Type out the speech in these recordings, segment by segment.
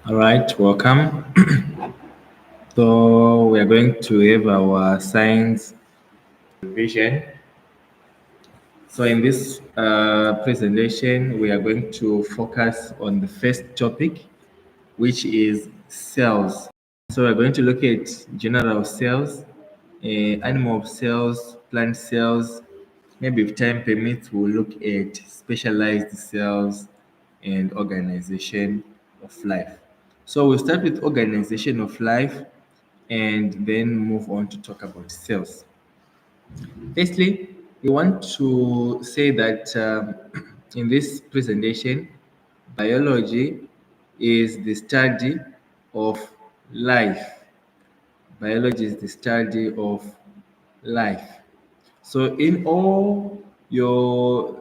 All right, welcome. So we are going to have our science vision. So in this presentation, we are going to focus on the first topic, which is cells. So we're going to look at general cells, animal cells, plant cells. Maybe if time permits, we'll look at specialized cells and organization of life. So we'll start with organization of life and then move on to talk about cells. Firstly, we want to say that in this presentation, biology is the study of life. Biology is the study of life. So, in all your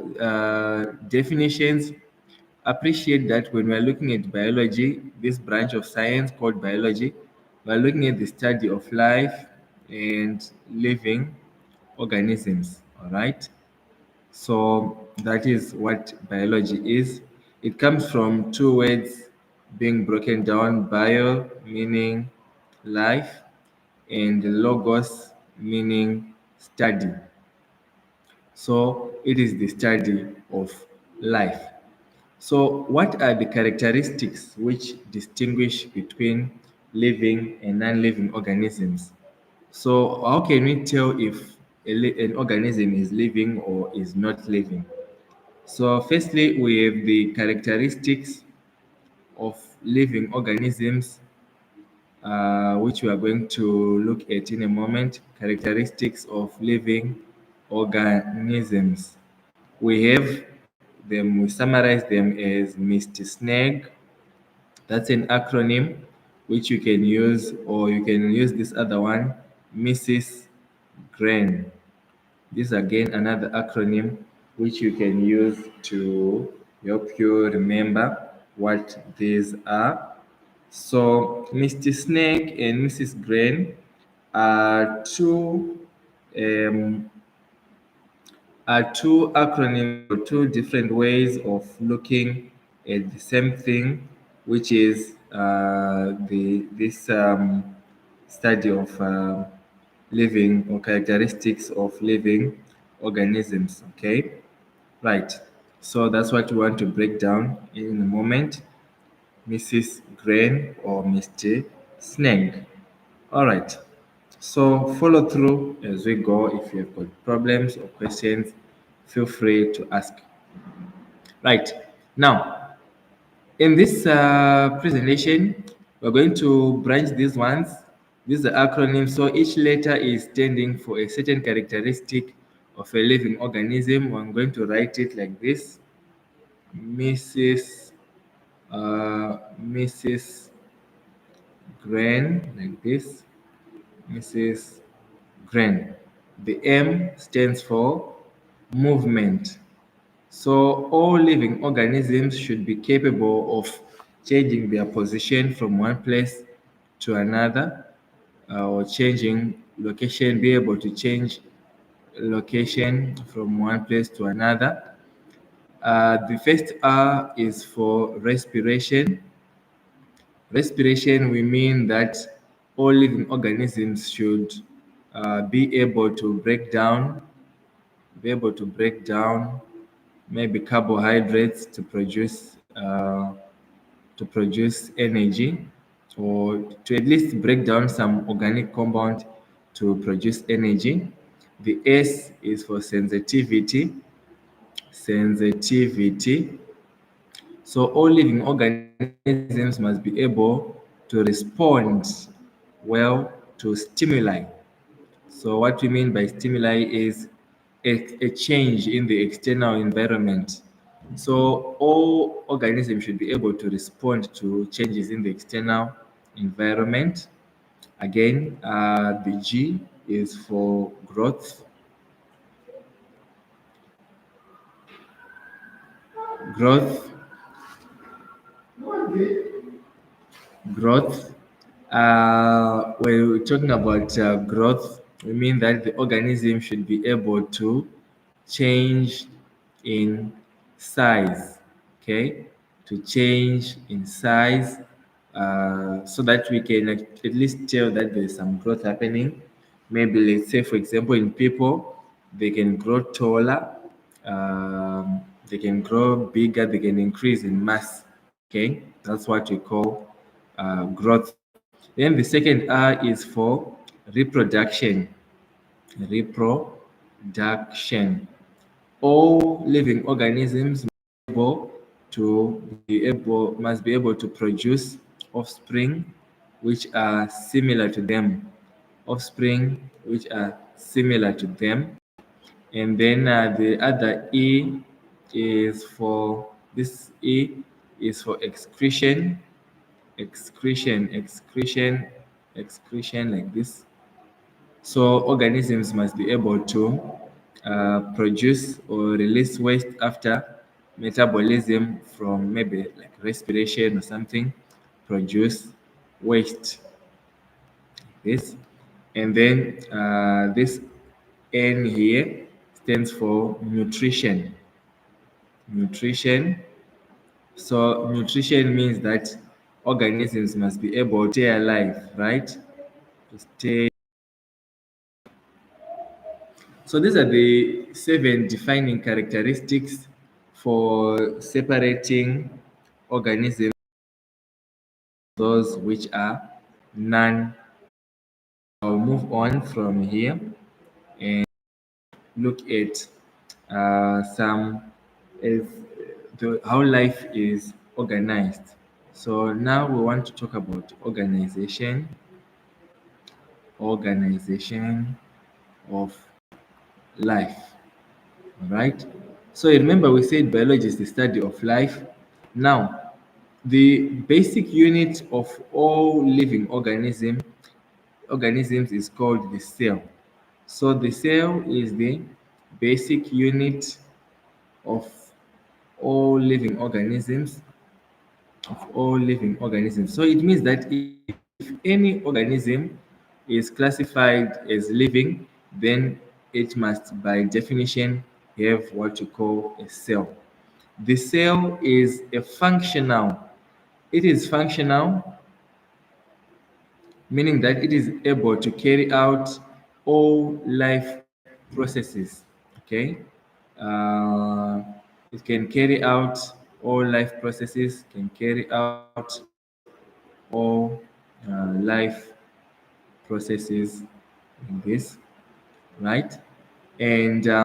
definitions, appreciate that when we're looking at biology, this branch of science called biology, we're looking at the study of life and living organisms. All right. So that is what biology is. It comes from two words being broken down: bio meaning life and logos meaning study. So it is the study of life. So what are the characteristics which distinguish between living and non-living organisms? So how can we tell if an organism is living or is not living? So firstly, we have the characteristics of living organisms, which we are going to look at in a moment. Characteristics of living organisms. We have them, we summarize them as Mr. Snag. That's an acronym which you can use, or you can use this other one, Mrs. Grain. This is again another acronym which you can use to help you remember what these are. So Mr. Snake and Mrs. Grain are um, two acronyms or two different ways of looking at the same thing, which is the this study of living or characteristics of living organisms. Okay, right. So that's what we want to break down in a moment. Mrs. Grain or Mr. Snake. All right. So follow through as we go. If you have got problems or questions, feel free to ask. Right. Now, in this presentation, we're going to branch these ones. These are acronyms. So each letter is standing for a certain characteristic of a living organism. I'm going to write it like this. Mrs. Mrs. Grain, like this. Mrs. Grain. The M stands for movement. So all living organisms should be capable of changing their position from one place to another, or changing location, be able to change location from one place to another. The first R is for respiration. Respiration, we mean that all living organisms should be able to break down maybe carbohydrates to produce energy, or to at least break down some organic compound to produce energy. The S is for sensitivity. Sensitivity. So all living organisms must be able to respond well to stimuli. So what we mean by stimuli is a change in the external environment. So all organisms should be able to respond to changes in the external environment. Again, the G is for growth. Growth, growth. When we're talking about growth, we mean that the organism should be able to change in size. Okay, to change in size. so that we can at least tell that there's some growth happening. Maybe let's say, for example, in people, they can grow taller, they can grow bigger, they can increase in mass. Okay, that's what we call growth. Then the second R is for reproduction. Reproduction. All living organisms must be able to produce offspring which are similar to them. Offspring which are similar to them. And then the other is for this E is for excretion, excretion like this. So organisms must be able to produce or release waste after metabolism from maybe like respiration or something, produce waste. This, and then this N here stands for nutrition. Nutrition. So nutrition means that organisms must be able to stay alive, right? To stay. So these are the 7 defining characteristics for separating organisms, those which are non. I'll move on from here and look at some is how life is organized. So now we want to talk about organization of life. All right. So remember, we said biology is the study of life. Now, the basic unit of all living organisms is called the cell. So the cell is the basic unit of all living organisms So it means that if any organism is classified as living, then it must by definition have what you call a cell. The cell is a functional. It is functional, meaning that it is able to carry out all life processes. Okay, uh, it can carry out all life processes, can carry out all life processes in this, right? And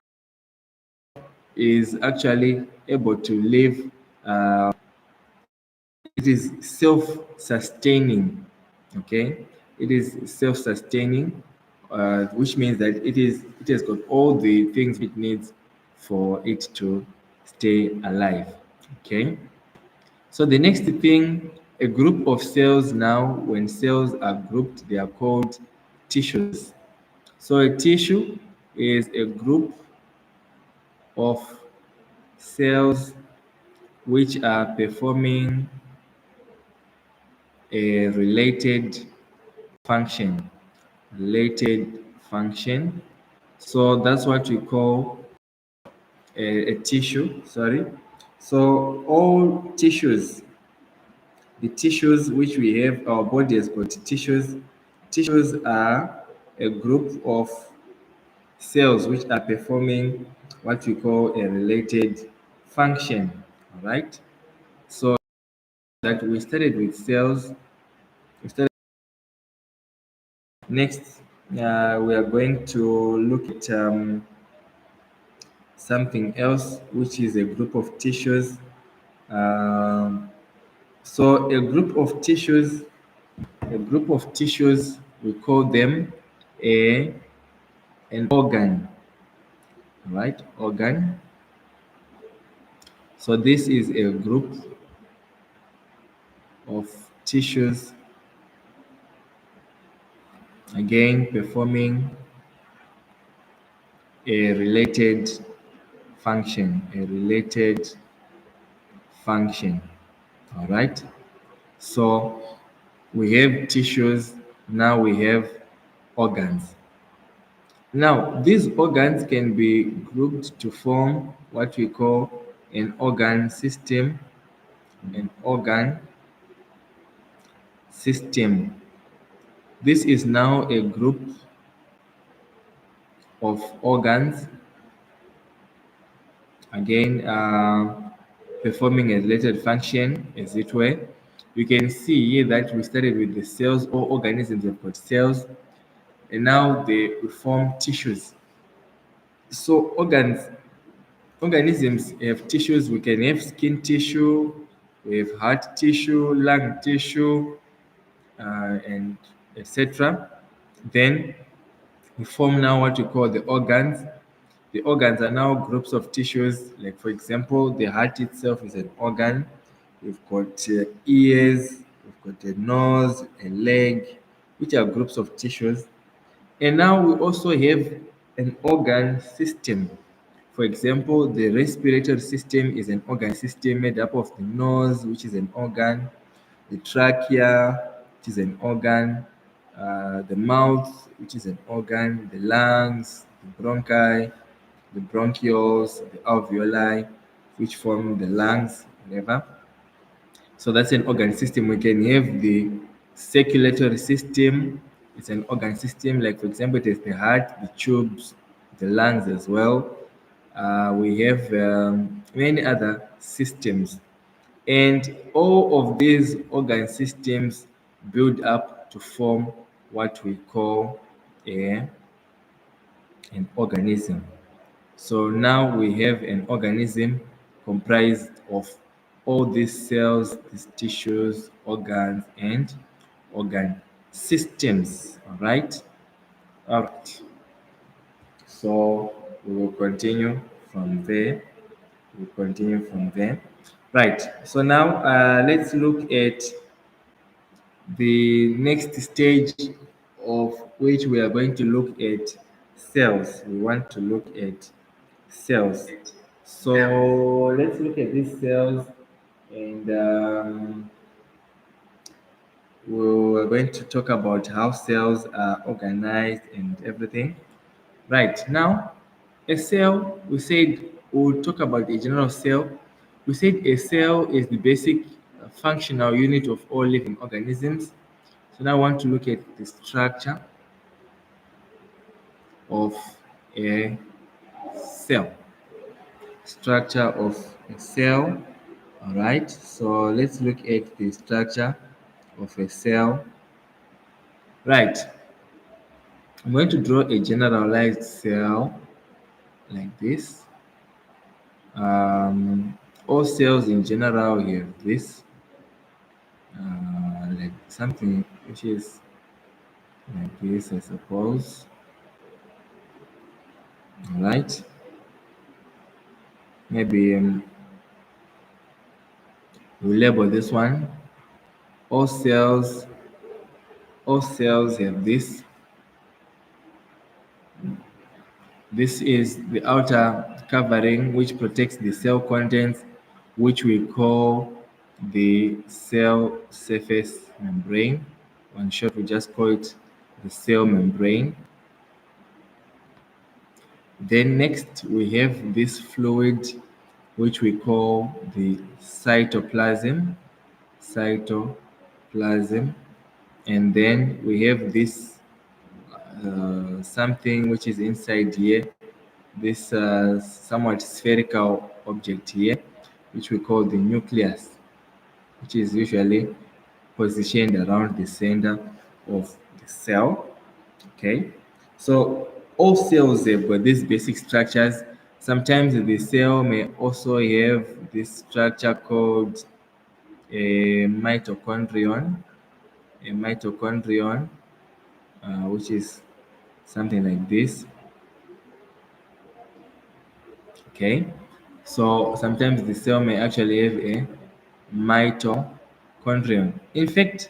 is actually able to live. It is self-sustaining. Okay, it is self-sustaining, which means that it has got all the things it needs for it to stay alive. Okay. So the next thing, a group of cells now, when cells are grouped, they are called tissues. So a tissue is a group of cells which are performing a function. Related function. So that's what we call a tissue. Sorry. So all tissues, the tissues which we have, our body has got tissues. Tissues are a group of cells which are performing what we call a related function. All right. So that we started with cells. We started next. We are going to look at something else, which is a group of tissues. Um, so a group of tissues, we call them a an organ, right? Organ. So this is a group of tissues, again performing a related function. All right. So we have tissues, now we have organs. Now, these organs can be grouped to form what we call an organ system, an organ system. This is now a group of organs, again, performing a related function, as it were. You can see here that we started with the cells. All organisms have got cells, and now they form tissues. So organisms have tissues. We can have skin tissue, we have heart tissue, lung tissue, and etc. Then we form now what we call the organs. The organs are now groups of tissues. Like for example, the heart itself is an organ. We've got ears, we've got a nose, a leg, which are groups of tissues. And now we also have an organ system. For example, the respiratory system is an organ system made up of the nose, which is an organ, the trachea, which is an organ, the mouth, which is an organ, the lungs, the bronchi, the bronchioles, the alveoli, which form the lungs, whatever. So that's an organ system. We can have the circulatory system. It's an organ system. Like for example, it is the heart, the tubes, the lungs as well. We have many other systems, and all of these organ systems build up to form what we call a, an organism. So now we have an organism comprised of all these cells, these tissues, organs, and organ systems. All right. All right. So we will continue from there. We'll continue from there. Right. So now let's look at the next stage, of which we are going to look at cells. We want to look at cells. So let's look at these cells, and we're going to talk about how cells are organized and everything. Right now, a cell, we said we'll talk about a general cell. We said a cell is the basic functional unit of all living organisms. So now I want to look at the structure of a cell. Structure of a cell. All right, so let's look at the structure of a cell. Right, I'm going to draw a generalized cell like this. All cells in general have this, like something which is like this, I suppose. All right, maybe we'll label this one. All cells, all cells have this. This is the outer covering which protects the cell contents, which we call the cell surface membrane. In short, we just call it the cell membrane. Then next we have this fluid which we call the cytoplasm. Cytoplasm. And then we have this something which is inside here, this somewhat spherical object here, which we call the nucleus, which is usually positioned around the center of the cell. Okay, so all cells have got these basic structures. Sometimes the cell may also have this structure called a mitochondrion, a mitochondrion, which is something like this. Okay, so sometimes the cell may actually have a mitochondrion. In fact,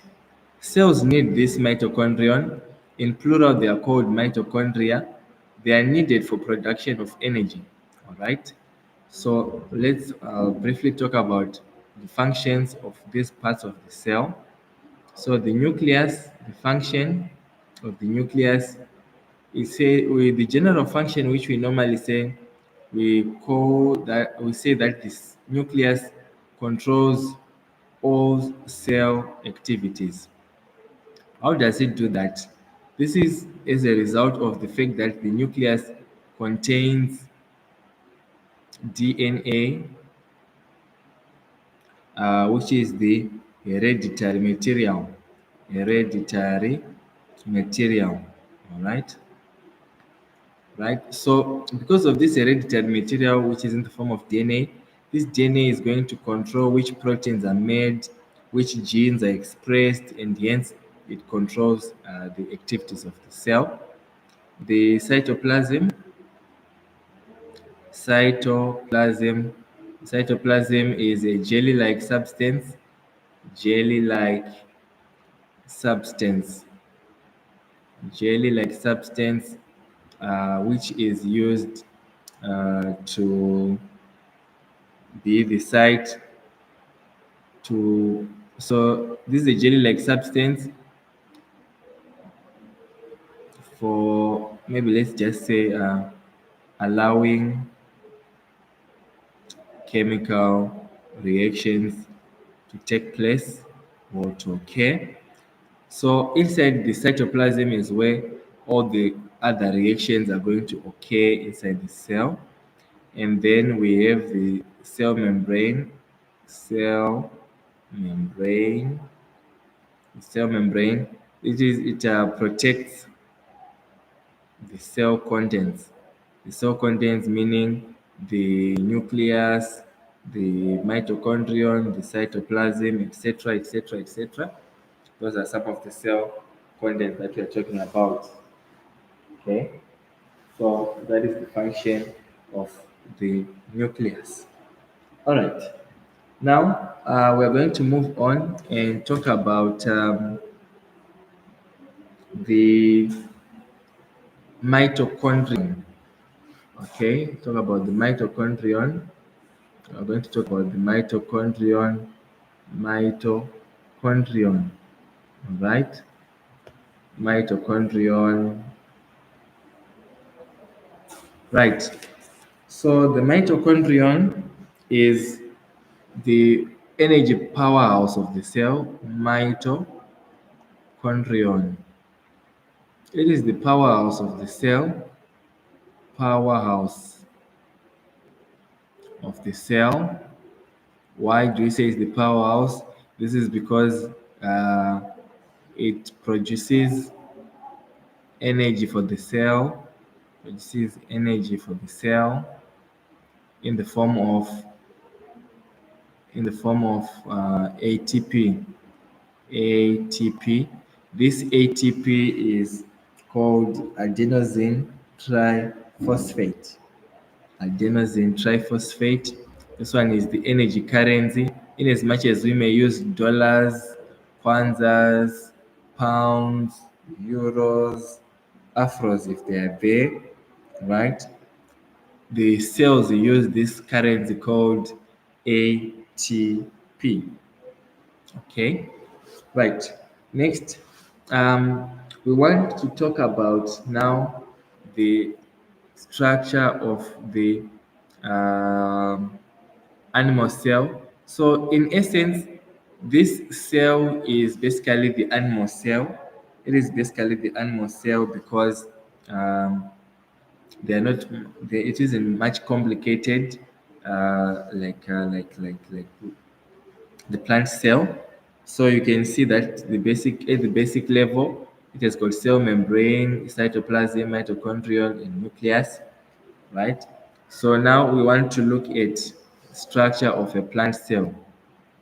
cells need this mitochondrion. In plural, they are called mitochondria. They are needed for production of energy. All right. So let's briefly talk about the functions of these parts of the cell. So the nucleus, the function of the nucleus is say with the general function which we normally say, we say that this nucleus controls all cell activities. How does it do that? This is as a result of the fact that the nucleus contains DNA, which is the hereditary material. Hereditary material. All right. Right. So, because of this hereditary material, which is in the form of DNA, this DNA is going to control which proteins are made, which genes are expressed, and hence it controls the activities of the cell. The cytoplasm, cytoplasm is a jelly-like substance, jelly-like substance, jelly-like substance, which is used to be the site to. So this is a jelly-like substance for, maybe let's just say, allowing chemical reactions to take place or to occur. So inside the cytoplasm is where all the other reactions are going to occur inside the cell. And then we have the cell membrane, cell membrane. It protects the cell contents. The cell contents meaning the nucleus, the mitochondrion, the cytoplasm, etc., etc., etc. Those are some of the cell contents that we are talking about. Okay, so that is the function of the nucleus. All right. Now we're going to move on and talk about the mitochondrion. Okay, talk about the mitochondrion. We're going to talk about the mitochondrion. All right, mitochondrion. Right. So the mitochondrion is the energy powerhouse of the cell. Mitochondrion. It is the powerhouse of the cell. Powerhouse of the cell. Why do we say it's the powerhouse? This is because uh, it energy for the cell, produces energy for the cell in the form of ATP. ATP. This ATP is called adenosine triphosphate. Adenosine triphosphate. This one is the energy currency. In as much as we may use dollars, kwanzas, pounds, euros, afros if they are there, right? The cells use this currency called ATP. Okay, right. Next, we want to talk about now the structure of the um, animal cell. So, in essence, this cell is basically the animal cell. It is basically the animal cell because um, they are not. It isn't much complicated, like the plant cell. So you can see that the basic level, it has got cell membrane, cytoplasm, mitochondrion, and nucleus, right? So now we want to look at structure of a plant cell.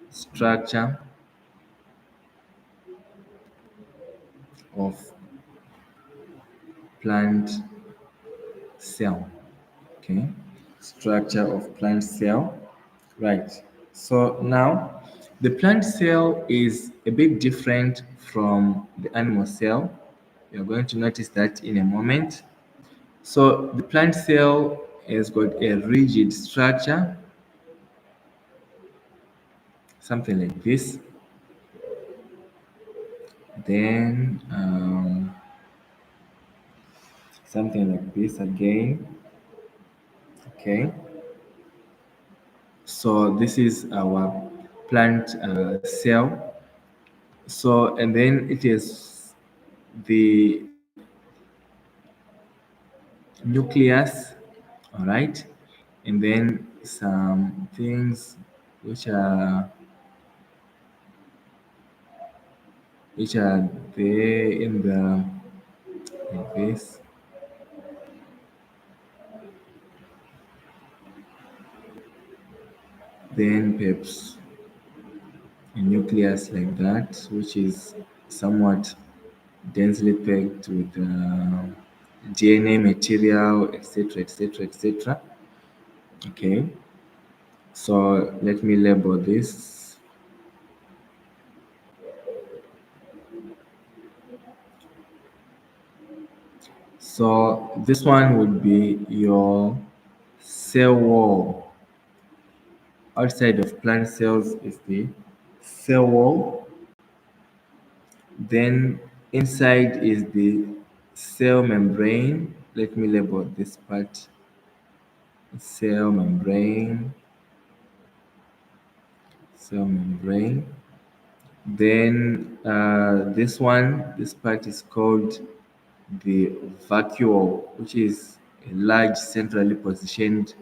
Structure of plant cell. Okay. Structure of plant cell. Right. So now the plant cell is a bit different from the animal cell. You're going to notice that in a moment. So the plant cell has got a rigid structure, something like this. Then something like this again. Okay. So this is our plant cell. So and then it is the nucleus, all right, and then some things which are which are there in the like this. Then perhaps a nucleus like that, which is somewhat densely packed with DNA material, etc., etc., etc. Okay, so let me label this. So this one would be your cell wall. Outside of plant cells is the cell wall. Then inside is the cell membrane. Let me label this part. Cell membrane. Cell membrane. Then this part is called the vacuole, which is a large centrally positioned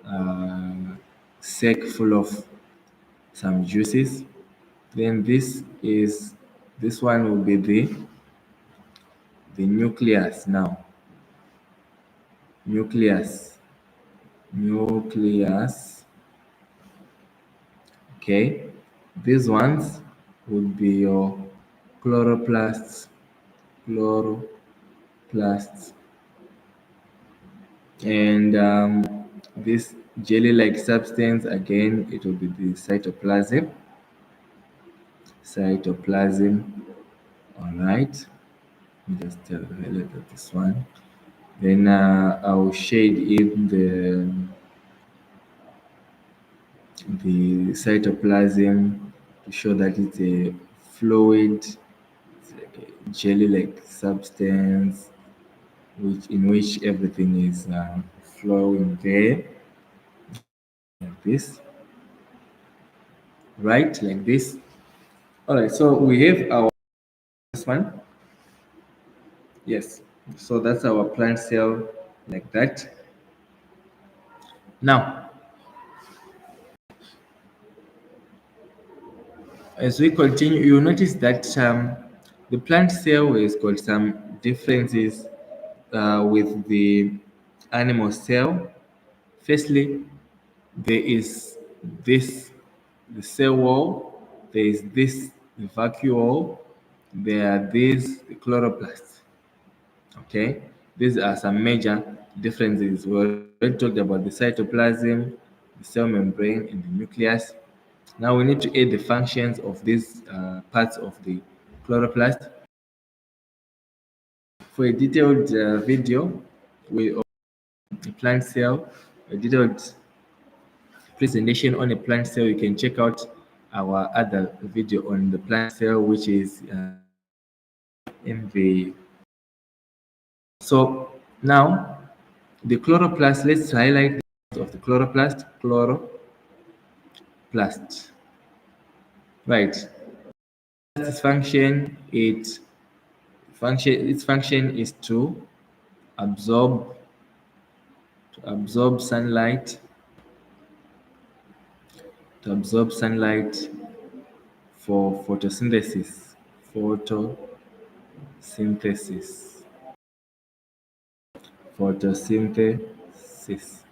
uh, sac full of some juices. Then this one will be the nucleus now. Nucleus. Nucleus. Okay. These ones would be your chloroplasts. Chloroplasts. And this jelly-like substance, again, it will be the cytoplasm. Cytoplasm. All right. Let me just highlight this one. Then I'll shade in the cytoplasm to show that it's a fluid, it's like a jelly-like substance, in which everything is flowing there, like this, right? Like this. All right. So we have our this one. Yes. So that's our plant cell, like that. Now, as we continue, you notice that the plant cell has got some differences with the animal cell. Firstly, there is this the cell wall, there is this the vacuole, there are these the chloroplasts. Okay, these are some major differences. We already talked about the cytoplasm, the cell membrane, and the nucleus. Now we need to add the functions of these parts of the chloroplast. For a detailed video with a plant cell, a detailed presentation on a plant cell, you can check out our other video on the plant cell, which is in the. So now the chloroplast. Let's highlight the of the chloroplast. Chloroplast. Right. Its its function is to absorb absorb sunlight to absorb sunlight for photosynthesis. Photosynthesis. Photosynthesis. Its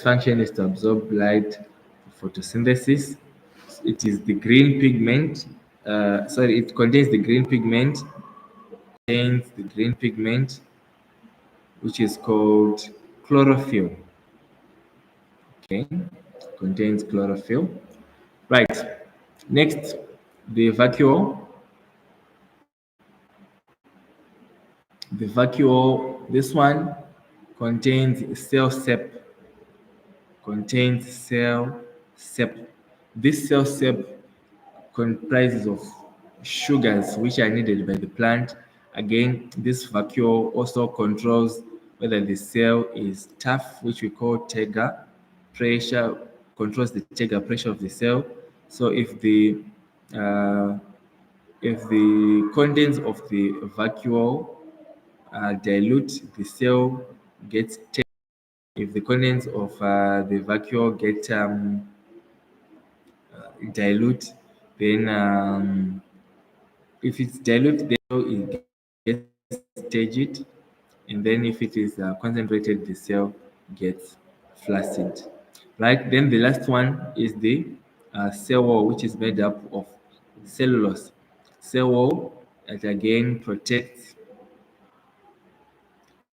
function is to absorb light for photosynthesis. It is the green pigment. Sorry, it contains the green pigment. Contains the green pigment, which is called chlorophyll. Okay, contains chlorophyll. Right. Next, the vacuole. The vacuole, this one contains cell sap. Contains cell sap. This cell sap comprises of sugars which are needed by the plant. Again, this vacuole also controls whether the cell is tough, which we call Tega pressure, controls the Tega pressure of the cell. So if the uh, If the contents of the vacuole dilute, the cell gets taken. If the contents of the vacuole get dilute, then if it's dilute, then it gets staged, and then if it is concentrated, the cell gets flaccid. Right. Then the last one is the cell wall, which is made up of cellulose. Cell wall that again protects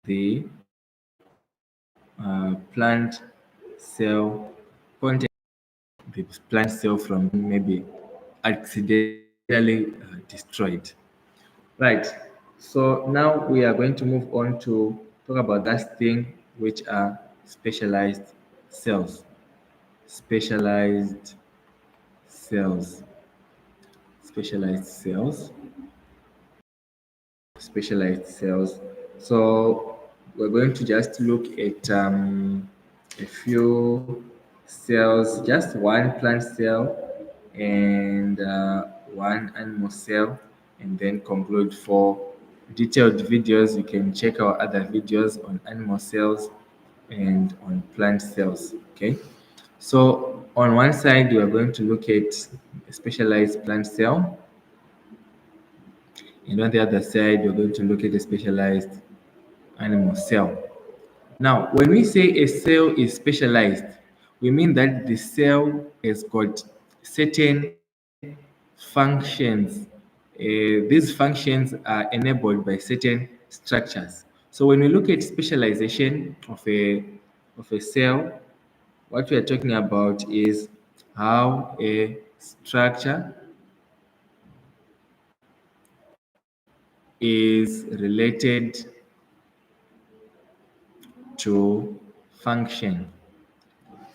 the plant cell content, the plant cell from maybe accidentally destroyed. Right. So now we are going to move on to talk about that thing which are specialized cells. Specialized cells. Specialized cells. Specialized cells. So we're going to just look at a few cells, just one plant cell and one animal cell, and then conclude. For detailed videos, you can check our other videos on animal cells and on plant cells. Okay, so on one side we are going to look at a specialized plant cell, and on the other side we're going to look at a specialized animal cell. Now, when we say a cell is specialized, we mean that the cell has got certain functions. These functions are enabled by certain structures. So when we look at specialization of a cell, what we are talking about is how a structure is related to function.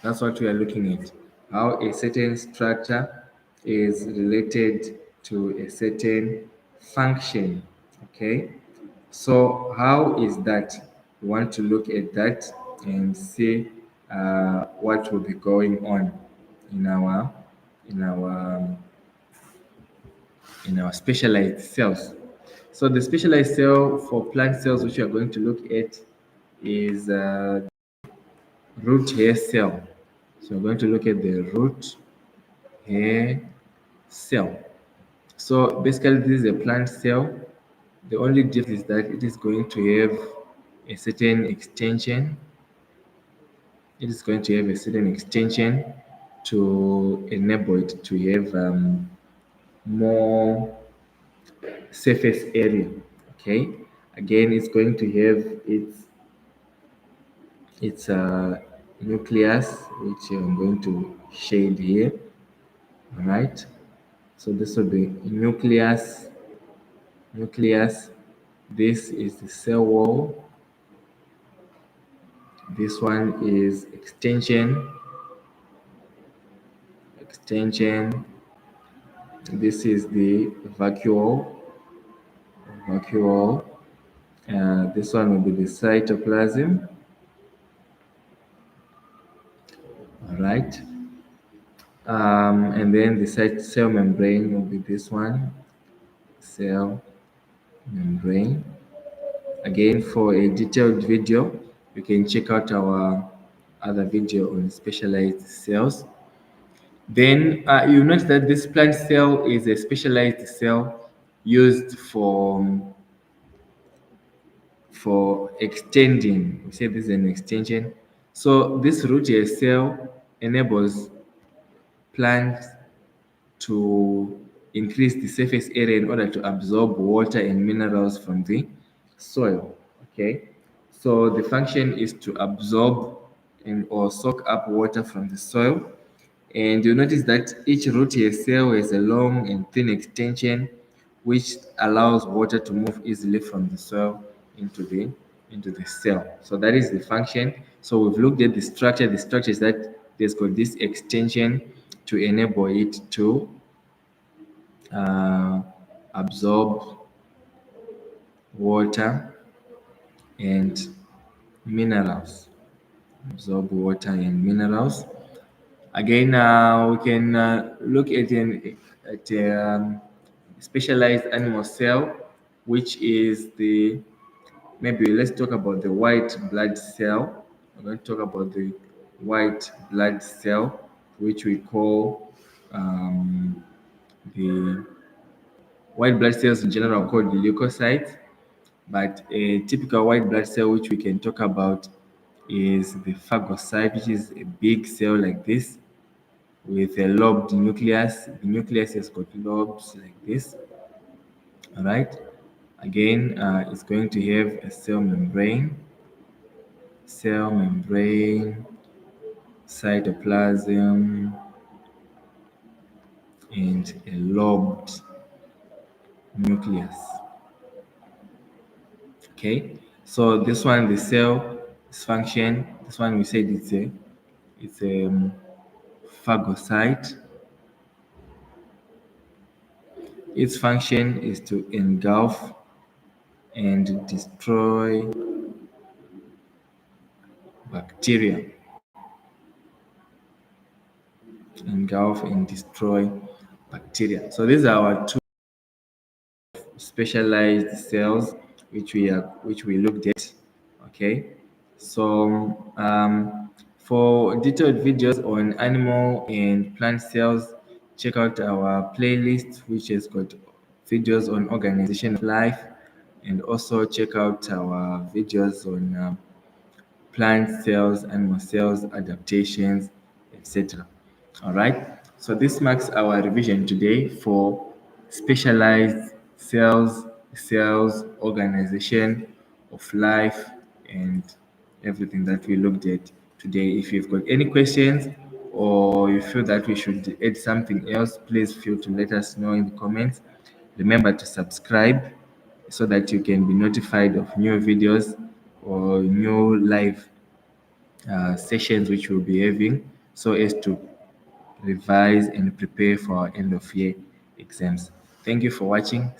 That's what we are looking at. How a certain structure is related to a certain function. Okay. So how is that? We want to look at that and see what will be going on in our in our um, in our specialized cells. So the specialized cell for plant cells, which we are going to look at, is root hair cell. So we're going to look at the root hair cell. So basically, this is a plant cell. The only difference is that it is going to have a certain extension. It is going to have a certain extension to enable it to have more surface area. Okay. Again, it's going to have its nucleus, which I'm going to shade here. All right. So this will be nucleus. Nucleus. This is the cell wall. This one is extension. Extension. This is the vacuole. Vacuole. This one will be the cytoplasm. All right. And then the cell membrane will be this one. Cell membrane. Again, for a detailed video, you can check out our other video on specialized cells. Then you notice that this plant cell is a specialized cell used for extending. We say this is an extension. So this root hair cell enables plants to increase the surface area in order to absorb water and minerals from the soil. Okay, so the function is to absorb and or soak up water from the soil. And you notice that each root hair cell has a long and thin extension which allows water to move easily from the soil into the cell. So that is the function. So we've looked at the structure. The structure is that there's got this extension to enable it to uh, absorb water and minerals. Absorb water and minerals. Again, we can look at specialized animal cell, which is the, maybe let's talk about the white blood cell. I'm going to talk about the white blood cell, which we call the white blood cells in general are called the leukocytes. But a typical white blood cell which we can talk about is the phagocyte, which is a big cell like this with a lobed nucleus. The nucleus has got lobes like this. All right. Again, it's going to have a cell membrane, cytoplasm, and a lobed nucleus. Okay, so this one, the cell is function. This one we said it's a phagocyte. Its function is to engulf and destroy bacteria. Engulf and destroy bacteria. So these are our two specialized cells which we looked at. Okay, so for detailed videos on animal and plant cells, check out our playlist which has got videos on organization of life, and also check out our videos on plant cells, animal cells, adaptations, etc. All right. So this marks our revision today for specialized cells, organization of life, and everything that we looked at today. If you've got any questions or you feel that we should add something else, please feel to let us know in the comments. Remember to subscribe so that you can be notified of new videos or new live sessions which we'll be having, so as to revise and prepare for our end of year exams. Thank you for watching.